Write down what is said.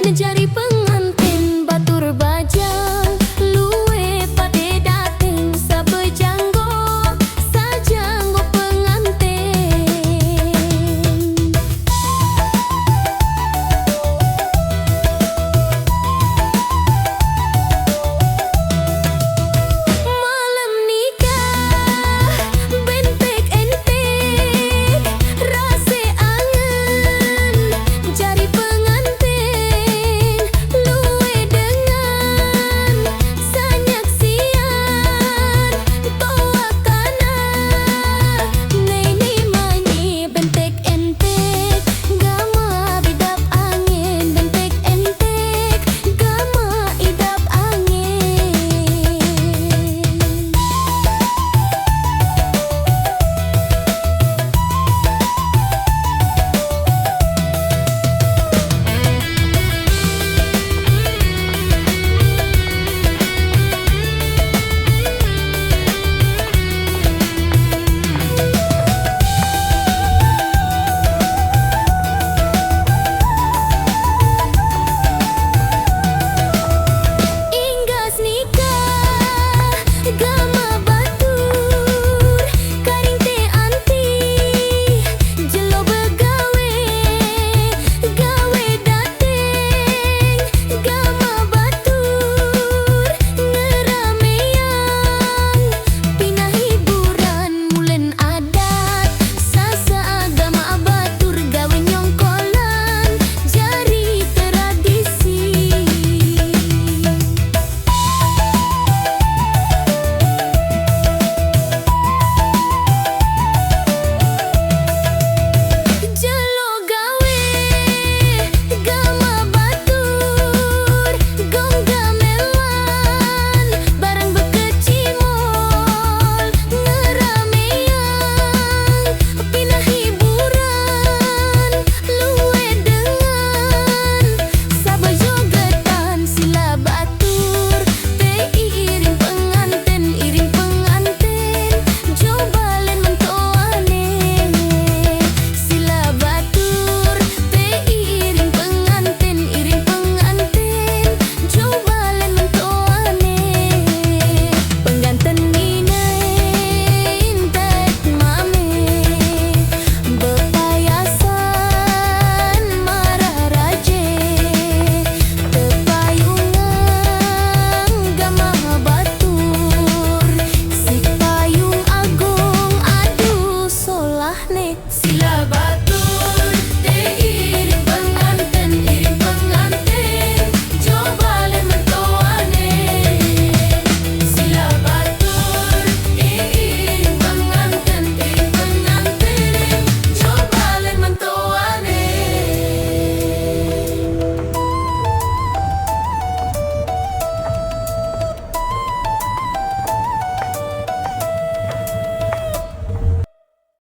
Jari pengantin batur bajang luwe pade dateng sabejanggo sajanggo pengantin. Malam nikah bentek entek rase angen jari pengantin luwe dengan sanyaksian toa kana nei mani bentek entek gama bidap angin bentek entek gama idap angin. Inggas nikah gama batur karing te anti jelo begawe gawe dateng gama batur ngeramean pinah hiburan mulen adat sasa agama batur gawe nyongkolan jari tradisi. Jelo gawe gama batur gong gamelan barang bekecimol ngeramean pinah hiburan luwe dengan sabajogetan sila batur teh iring pengantin jobalen mentoane sila batur teh iring pengantin jobalen mentoane pengganten ninain tek mame bepayasan marah raje tepayungan gama batur si payung agung aduh solah nek sila batur